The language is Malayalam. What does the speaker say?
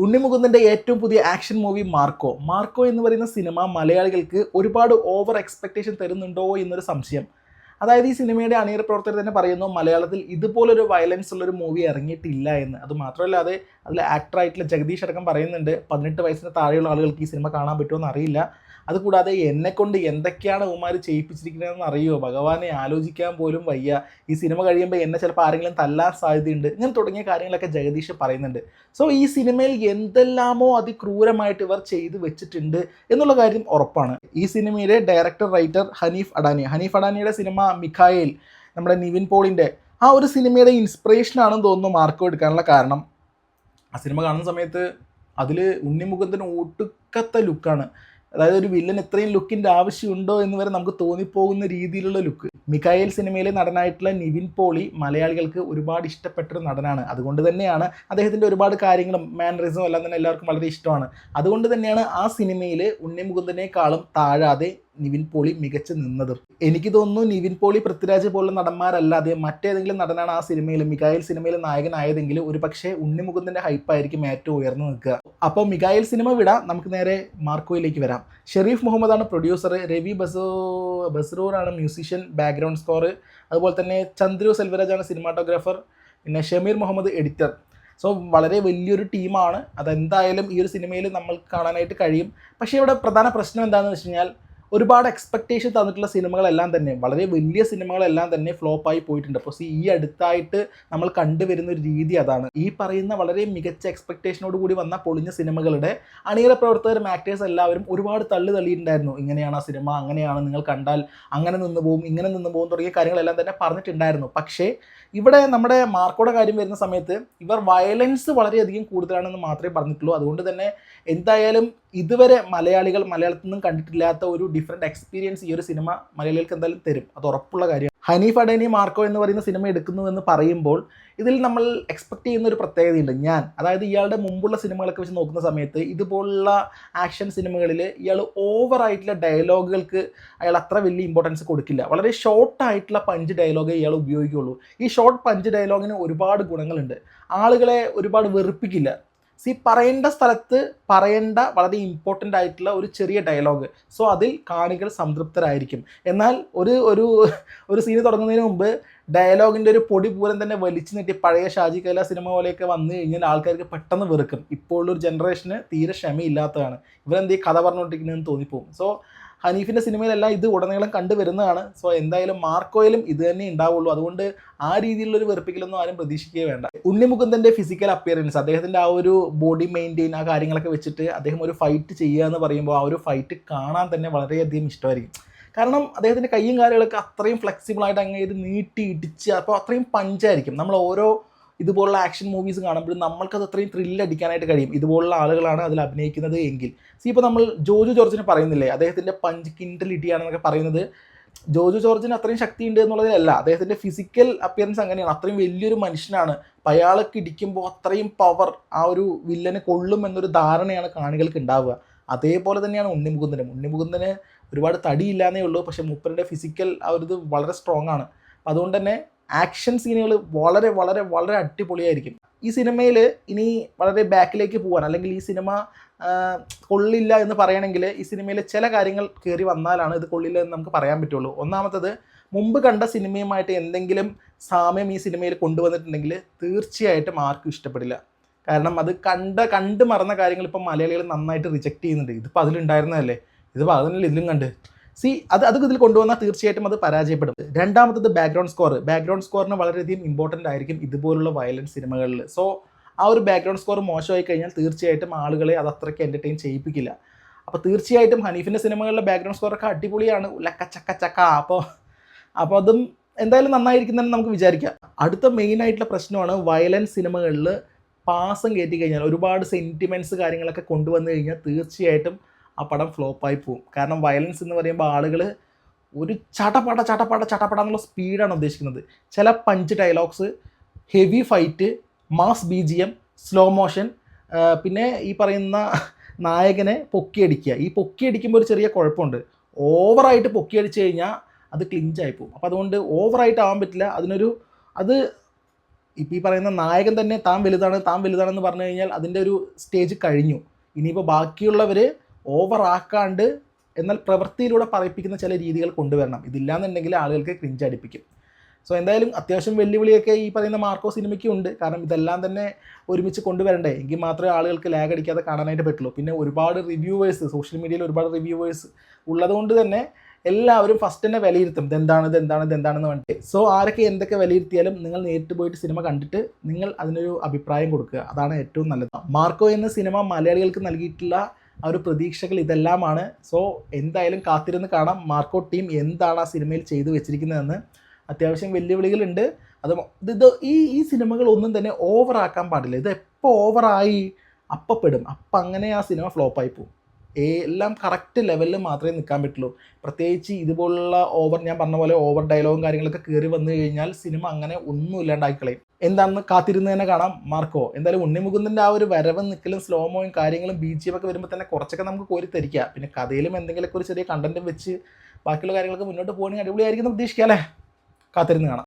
ഉണ്ണിമുകുന്ദൻ്റെ ഏറ്റവും പുതിയ ആക്ഷൻ മൂവി മാർക്കോ എന്ന് പറയുന്ന സിനിമ മലയാളികൾക്ക് ഒരുപാട് ഓവർ എക്സ്പെക്റ്റേഷൻ തരുന്നുണ്ടോ എന്നൊരു സംശയം. അതായത് ഈ സിനിമയുടെ അണിയറ പ്രവർത്തകർ തന്നെ പറയുന്നു മലയാളത്തിൽ ഇതുപോലൊരു വയലൻസ് ഉള്ളൊരു മൂവി ഇറങ്ങിയിട്ടില്ല എന്ന്. അത് മാത്രമല്ലാതെ അതിൽ ആക്ടറായിട്ടുള്ള ജഗദീഷ് അടക്കം പറയുന്നുണ്ട് 18 വയസ്സിന് താഴെയുള്ള ആളുകൾക്ക് ഈ സിനിമ കാണാൻ പറ്റുമോ എന്ന് അറിയില്ല. അതുകൂടാതെ എന്നെക്കൊണ്ട് എന്തൊക്കെയാണ് ഉമാർ ചെയ്യിപ്പിച്ചിരിക്കുന്നതെന്ന് അറിയുമോ, ഭഗവാനെ ആലോചിക്കാൻ പോലും വയ്യ. ഈ സിനിമ കഴിയുമ്പോൾ എന്നെ ചിലപ്പോൾ ആരെങ്കിലും തല്ലാൻ സാധ്യതയുണ്ട്, ഇങ്ങനെ തുടങ്ങിയ കാര്യങ്ങളൊക്കെ ജഗദീഷ് പറയുന്നുണ്ട്. സോ ഈ സിനിമയിൽ എന്തെല്ലാമോ അതിക്രൂരമായിട്ട് ഇവർ ചെയ്തു വെച്ചിട്ടുണ്ട് എന്നുള്ള കാര്യം ഉറപ്പാണ്. ഈ സിനിമയിലെ ഡയറക്ടർ റൈറ്റർ ഹനീഫ് അഡാനിയുടെ സിനിമ മിഖായേൽ, നമ്മുടെ നിവിൻ പോളിൻ്റെ ആ ഒരു സിനിമയുടെ ഇൻസ്പിറേഷനാണെന്ന് തോന്നുന്നു മാർക്കോ എടുക്കാനുള്ള കാരണം. ആ സിനിമ കാണുന്ന സമയത്ത് അതിൽ ഉണ്ണിമുകുന്ദന് ഒടുക്കത്തെ ലുക്കാണ്. അതായത് ഒരു വില്ലൻ ഇത്രയും ലുക്കിൻ്റെ ആവശ്യമുണ്ടോ എന്ന് വരെ നമുക്ക് തോന്നിപ്പോകുന്ന രീതിയിലുള്ള ലുക്ക്. മിഖായേൽ സിനിമയിലെ നടനായിട്ടുള്ള നിവിൻ പോളി മലയാളികൾക്ക് ഒരുപാട് ഇഷ്ടപ്പെട്ടൊരു നടനാണ്. അതുകൊണ്ട് തന്നെയാണ് അദ്ദേഹത്തിൻ്റെ ഒരുപാട് കാര്യങ്ങളും മാനറിസവും എല്ലാം തന്നെ എല്ലാവർക്കും വളരെ ഇഷ്ടമാണ്. അതുകൊണ്ട് തന്നെയാണ് ആ സിനിമയിൽ ഉണ്ണിമുകുന്ദനേക്കാളും താഴാതെ നിവിൻ പോളി മികച്ചു നിന്നത്. എനിക്ക് തോന്നുന്നു നിവിൻ പോളി, പൃഥ്വിരാജ് പോലുള്ള നടന്മാരല്ലാതെ മറ്റേതെങ്കിലും നടനാണ് ആ സിനിമയിൽ മിഖായേൽ സിനിമയിൽ നായകനായതെങ്കിൽ ഒരു പക്ഷേ ഉണ്ണിമുകുന്ദൻ്റെ ഹൈപ്പായിരിക്കും ഏറ്റവും ഉയർന്നു നിൽക്കുക. അപ്പോൾ മിഖായേൽ സിനിമ വിടാം, നമുക്ക് നേരെ മാർക്കോയിലേക്ക് വരാം. ഷെരീഫ് മുഹമ്മദാണ് പ്രൊഡ്യൂസർ, രവി ബസ്റൂറാണ് മ്യൂസിഷ്യൻ, ബാക്ക്ഗ്രൗണ്ട് സ്കോർ, അതുപോലെ തന്നെ ചന്ദ്രു സെൽവരാജാണ് സിനിമാറ്റോഗ്രാഫർ, പിന്നെ ഷമീർ മുഹമ്മദ് എഡിറ്റർ. സോ വളരെ വലിയൊരു ടീമാണ്. അതെന്തായാലും ഈ ഒരു സിനിമയിൽ നമ്മൾക്ക് കാണാനായിട്ട് കഴിയും. പക്ഷേ ഇവിടെ പ്രധാന പ്രശ്നം എന്താണെന്ന് വെച്ച് കഴിഞ്ഞാൽ ഒരുപാട് എക്സ്പെക്റ്റേഷൻ തന്നിട്ടുള്ള സിനിമകളെല്ലാം തന്നെ, വളരെ വലിയ സിനിമകളെല്ലാം തന്നെ ഫ്ലോപ്പായി പോയിട്ടുണ്ട്. അപ്പോൾ ഈ അടുത്തായിട്ട് നമ്മൾ കണ്ടുവരുന്ന ഒരു രീതി അതാണ്. ഈ പറയുന്ന വളരെ മികച്ച എക്സ്പെക്റ്റേഷനോട് കൂടി വന്ന പൊളിഞ്ഞ സിനിമകളുടെ അണിയറ പ്രവർത്തകരും ആക്ടേഴ്സ് എല്ലാവരും ഒരുപാട് തള്ളിയിട്ടുണ്ടായിരുന്നു. ഇങ്ങനെയാണ് ആ സിനിമ, അങ്ങനെയാണ്, നിങ്ങൾ കണ്ടാൽ അങ്ങനെ നിന്ന് പോകും, ഇങ്ങനെ നിന്ന് പോകും തുടങ്ങിയ കാര്യങ്ങളെല്ലാം തന്നെ പറഞ്ഞിട്ടുണ്ടായിരുന്നു. പക്ഷേ ഇവിടെ നമ്മുടെ മാർക്കോയുടെ കാര്യം വരുന്ന സമയത്ത് ഇവർ വയലൻസ് വളരെയധികം കൂടുതലാണെന്ന് മാത്രമേ പറഞ്ഞിട്ടുള്ളൂ. അതുകൊണ്ട് തന്നെ എന്തായാലും ഇതുവരെ മലയാളത്തിൽ നിന്നും കണ്ടിട്ടില്ലാത്ത ഒരു ഡിഫറെൻറ്റ് എക്സ്പീരിയൻസ് ഈ ഒരു സിനിമ മലയാളികൾക്ക് എന്തായാലും തരും, അത് ഉറപ്പുള്ള കാര്യമാണ്. ഹനീഫ് അഡാനി മാർക്കോ എന്ന് പറയുന്ന സിനിമ എടുക്കുന്നു എന്ന് പറയുമ്പോൾ ഇതിൽ നമ്മൾ എക്സ്പെക്ട് ചെയ്യുന്ന ഒരു പ്രത്യേകതയുണ്ട്. അതായത് ഇയാളുടെ മുമ്പുള്ള സിനിമകളൊക്കെ വെച്ച് നോക്കുന്ന സമയത്ത് ഇതുപോലുള്ള ആക്ഷൻ സിനിമകളിൽ ഇയാൾ ഓവറായിട്ടുള്ള ഡയലോഗുകൾക്ക് അയാൾ അത്ര വലിയ ഇമ്പോർട്ടൻസ് കൊടുക്കില്ല. വളരെ ഷോർട്ടായിട്ടുള്ള പഞ്ച് ഡയലോഗേ ഇയാൾ ഉപയോഗിക്കുകയുള്ളൂ. ഈ ഷോർട്ട് പഞ്ച് ഡയലോഗിന് ഒരുപാട് ഗുണങ്ങളുണ്ട്. ആളുകളെ ഒരുപാട് വെറുപ്പിക്കില്ല. പറയേണ്ട സ്ഥലത്ത് പറയേണ്ട വളരെ ഇമ്പോർട്ടൻ്റ് ആയിട്ടുള്ള ഒരു ചെറിയ ഡയലോഗ്. സോ അതിൽ കാണികൾ സംതൃപ്തരായിരിക്കും. എന്നാൽ ഒരു സീന് തുടങ്ങുന്നതിന് മുമ്പ് ഡയലോഗിൻ്റെ ഒരു പൊടി പൂരം തന്നെ വലിച്ചു നീട്ടി പഴയ ഷാജി കൈലാ സിനിമ പോലെയൊക്കെ വന്നു കഴിഞ്ഞാൽ ആൾക്കാർക്ക് പെട്ടെന്ന് വെറുക്കും. ഇപ്പോഴുള്ളൊരു ജനറേഷന് തീരെ ക്ഷമയില്ലാത്തതാണ്. ഇവരെന്തീ കഥ പറഞ്ഞുകൊണ്ടിരിക്കുന്നതെന്ന് തോന്നിപ്പോകും. സോ ഹനീഫിൻ്റെ സിനിമയിലെല്ലാം ഇത് ഉടനീളം കണ്ടുവരുന്നതാണ്. സോ എന്തായാലും മാർക്കോയിലും ഇത് തന്നെ ഉണ്ടാവുള്ളൂ. അതുകൊണ്ട് ആ രീതിയിലുള്ളൊരു വെറുപ്പിക്കലൊന്നും ആരും പ്രതീക്ഷിക്കുകയേ വേണ്ട. ഉണ്ണിമുകുന്ദൻ്റെ ഫിസിക്കൽ അപ്പിയറൻസ്, അദ്ദേഹത്തിൻ്റെ ആ ഒരു ബോഡി മെയിൻറ്റെയിൻ, ആ കാര്യങ്ങളൊക്കെ വെച്ചിട്ട് അദ്ദേഹം ഒരു ഫൈറ്റ് ചെയ്യുക എന്ന് പറയുമ്പോൾ ആ ഒരു ഫൈറ്റ് കാണാൻ തന്നെ വളരെയധികം ഇഷ്ടമായിരിക്കും. കാരണം അദ്ദേഹത്തിൻ്റെ കയ്യും കാലുകളൊക്കെ അത്രയും ഫ്ലെക്സിബിളായിട്ട് അങ്ങനെ നീട്ടി ഇടിച്ച്, അപ്പോൾ അത്രയും പഞ്ചായിരിക്കും. നമ്മൾ ഓരോ ഇതുപോലുള്ള ആക്ഷൻ മൂവീസ് കാണുമ്പോഴും നമ്മൾക്കത് അത്രയും ത്രില്ലടിക്കാനായിട്ട് കഴിയും. ഇതുപോലുള്ള ആളുകളാണ് അതിൽ അഭിനയിക്കുന്നത് എങ്കിൽ. ഇപ്പോൾ നമ്മൾ ജോജു ജോർജിനെ പറയുന്നില്ലേ, അദ്ദേഹത്തിൻ്റെ പഞ്ച് കിൻഡലിറ്റിയാണെന്നൊക്കെ പറയുന്നത്. ജോജു ജോർജിന് അത്രയും ശക്തി ഉണ്ട് എന്നുള്ളതിലല്ല, അദ്ദേഹത്തിൻ്റെ ഫിസിക്കൽ അപ്പിയറൻസ് അങ്ങനെയാണ്. അത്രയും വലിയൊരു മനുഷ്യനാണ്. അപ്പോൾ അയാൾക്ക് ഇടിക്കുമ്പോൾ അത്രയും പവർ ആ ഒരു വില്ലന് കൊള്ളും എന്നൊരു ധാരണയാണ് കാണികൾക്ക് ഉണ്ടാവുക. അതേപോലെ തന്നെയാണ് ഉണ്ണിമുകുന്ദന് ഒരുപാട് തടിയില്ലാന്നേ ഉള്ളൂ, പക്ഷേ മൂപ്പരുടെ ഫിസിക്കൽ ആ ഒരു ഇത് വളരെ സ്ട്രോങ് ആണ്. അതുകൊണ്ട് തന്നെ ആക്ഷൻ സീനുകൾ വളരെ വളരെ വളരെ അടിപൊളിയായിരിക്കും. ഈ സിനിമയിൽ ഇനി വളരെ ബാക്കിലേക്ക് പോകാൻ, അല്ലെങ്കിൽ ഈ സിനിമ കൊള്ളില്ല എന്ന് പറയണമെങ്കിൽ ഈ സിനിമയിൽ ചില കാര്യങ്ങൾ കയറി വന്നാലാണ് ഇത് കൊള്ളില്ല എന്ന് നമുക്ക് പറയാൻ പറ്റുള്ളൂ. ഒന്നാമത്തത്, മുമ്പ് കണ്ട സിനിമയുമായിട്ട് എന്തെങ്കിലും സാമ്യം ഈ സിനിമയിൽ കൊണ്ടുവന്നിട്ടുണ്ടെങ്കിൽ തീർച്ചയായിട്ടും ആർക്കും ഇഷ്ടപ്പെടില്ല. കാരണം അത് കണ്ട് മറന്ന കാര്യങ്ങൾ ഇപ്പം മലയാളികൾ നന്നായിട്ട് റിജക്റ്റ് ചെയ്യുന്നുണ്ട്. ഇതിപ്പോൾ അതിലുണ്ടായിരുന്നതല്ലേ, ഇതിപ്പോൾ അതിനല്ലേ ഇതിലും കണ്ട്. അതൊക്കെ ഇതിൽ കൊണ്ടുവന്നാൽ തീർച്ചയായിട്ടും അത് പരാജയപ്പെടും. രണ്ടാമത്തത് ബാക്ക്ഗ്രൗണ്ട് സ്കോറിന് വളരെയധികം ഇമ്പോർട്ടൻ്റ് ആയിരിക്കും ഇതുപോലുള്ള വയലൻസ് സിനിമകളിൽ. സോ ആ ഒരു ബാക്ക്ഗ്രൗണ്ട് സ്കോർ മോശമായി കഴിഞ്ഞാൽ തീർച്ചയായിട്ടും ആളുകളെ അത് അത്രയ്ക്ക് എൻ്റർടൈൻ ചെയ്യിപ്പിക്കില്ല. അപ്പോൾ തീർച്ചയായിട്ടും ഹനീഫിൻ്റെ സിനിമകളിലെ ബാക്ക്ഗ്രൗണ്ട് സ്കോറൊക്കെ അടിപൊളിയാണ്, ചക്ക. അപ്പോൾ അതും എന്തായാലും നന്നായിരിക്കുന്നതെന്ന് നമുക്ക് വിചാരിക്കാം. അടുത്ത മെയിനായിട്ടുള്ള പ്രശ്നമാണ് വയലൻസ് സിനിമകളിൽ പാസം കയറ്റി കഴിഞ്ഞാൽ, ഒരുപാട് സെൻറ്റിമെൻറ്റ്സ് കാര്യങ്ങളൊക്കെ കൊണ്ടുവന്നു കഴിഞ്ഞാൽ തീർച്ചയായിട്ടും ആ പടം ഫ്ലോപ്പായി പോകും. കാരണം വയലൻസ് എന്ന് പറയുമ്പോൾ ആളുകൾ ഒരു ചടപട എന്നുള്ള സ്പീഡാണ് ഉദ്ദേശിക്കുന്നത്. ചില punch dialogues, heavy fight, mass BGM, slow motion, പിന്നെ ഈ പറയുന്ന നായകനെ പൊക്കിയടിക്കുക. ഈ പൊക്കിയടിക്കുമ്പോൾ ഒരു ചെറിയ കുഴപ്പമുണ്ട്, ഓവറായിട്ട് പൊക്കിയടിച്ച് കഴിഞ്ഞാൽ അത് ക്ലിഞ്ചായി പോകും. അപ്പോൾ അതുകൊണ്ട് ഓവറായിട്ട് ആവാൻ പറ്റില്ല. അത് ഇപ്പോൾ ഈ പറയുന്ന നായകൻ തന്നെ താൻ വലുതാണെന്ന് പറഞ്ഞു കഴിഞ്ഞാൽ അതിൻ്റെ ഒരു സ്റ്റേജ് കഴിഞ്ഞു. ഇനിയിപ്പോൾ ബാക്കിയുള്ളവർ ഓവർ ആക്കാണ്ട് എന്നാൽ പ്രവൃത്തിയിലൂടെ പറയിപ്പിക്കുന്ന ചില രീതികൾ കൊണ്ടുവരണം. ഇതില്ലാന്നുണ്ടെങ്കിൽ ആളുകൾക്ക് ക്രിഞ്ച് അടിപ്പിക്കും. സോ എന്തായാലും അത്യാവശ്യം വെല്ലുവിളിയൊക്കെ ഈ പറയുന്ന മാർക്കോ സിനിമയ്ക്കും ഉണ്ട്. കാരണം ഇതെല്ലാം തന്നെ ഒരുമിച്ച് കൊണ്ടുവരണ്ടേ, എങ്കിൽ മാത്രമേ ആളുകൾക്ക് ലാഗ് അടിക്കാതെ കാണാനായിട്ട് പറ്റുള്ളൂ. പിന്നെ ഒരുപാട് റിവ്യൂവേഴ്സ്, സോഷ്യൽ മീഡിയയിൽ ഒരുപാട് റിവ്യൂവേഴ്സ് ഉള്ളതുകൊണ്ട് തന്നെ എല്ലാവരും ഫസ്റ്റ് തന്നെ വിലയിരുത്തും ഇതെന്താണെന്ന് പറഞ്ഞിട്ട്. സോ ആരൊക്കെ എന്തൊക്കെ വിലയിരുത്തിയാലും നിങ്ങൾ നേരിട്ട് പോയിട്ട് സിനിമ കണ്ടിട്ട് നിങ്ങൾ അതിനൊരു അഭിപ്രായം കൊടുക്കുക. അതാണ് ഏറ്റവും നല്ലത്. മാർക്കോ എന്ന സിനിമ മലയാളികൾക്ക് നൽകിയിട്ടുള്ള ആ ഒരു പ്രതീക്ഷകൾ ഇതെല്ലാമാണ്. സോ എന്തായാലും കാത്തിരുന്ന് കാണാം മാർക്കോ ടീം എന്താണ് ആ സിനിമയിൽ ചെയ്തു വെച്ചിരിക്കുന്നതെന്ന്. അത്യാവശ്യം വെല്ലുവിളികളുണ്ട്. ഇത് ഈ സിനിമകൾ ഒന്നും തന്നെ ഓവറാക്കാൻ പാടില്ല. ഇത് എപ്പോൾ ഓവറായി അപ്പപ്പെടും, അപ്പം അങ്ങനെ ആ സിനിമ ഫ്ലോപ്പായി പോകും. എല്ലാം കറക്റ്റ് ലെവലിൽ മാത്രമേ നിൽക്കാൻ പറ്റുള്ളൂ. പ്രത്യേകിച്ച് ഇതുപോലുള്ള ഞാൻ പറഞ്ഞ പോലെ ഓവർ ഡയലോഗും കാര്യങ്ങളൊക്കെ കയറി വന്നു കഴിഞ്ഞാൽ സിനിമ അങ്ങനെ ഒന്നും ഇല്ലാണ്ടായിക്കളയും. എന്താണെന്ന് കാത്തിരുന്ന് തന്നെ കാണാം മാർക്കോ. എന്തായാലും ഉണ്ണിമുകുന്ദൻ്റെ ആ ഒരു വരവ് നിൽക്കലും സ്ലോമോയും കാര്യങ്ങളും BGM ഒക്കെ വരുമ്പോൾ തന്നെ കുറച്ചൊക്കെ നമുക്ക് കോരിത്തരിക്കുക. പിന്നെ കഥയിലും എന്തെങ്കിലുമൊക്കെ ഒരു ചെറിയ കണ്ടന്റും വെച്ച് ബാക്കിയുള്ള കാര്യങ്ങളൊക്കെ മുന്നോട്ട് പോകുകയാണെങ്കിൽ അടിപൊളിയായിരിക്കും എന്ന് പ്രതീക്ഷിക്കാം അല്ലേ. കാത്തിരുന്ന് കാണാം.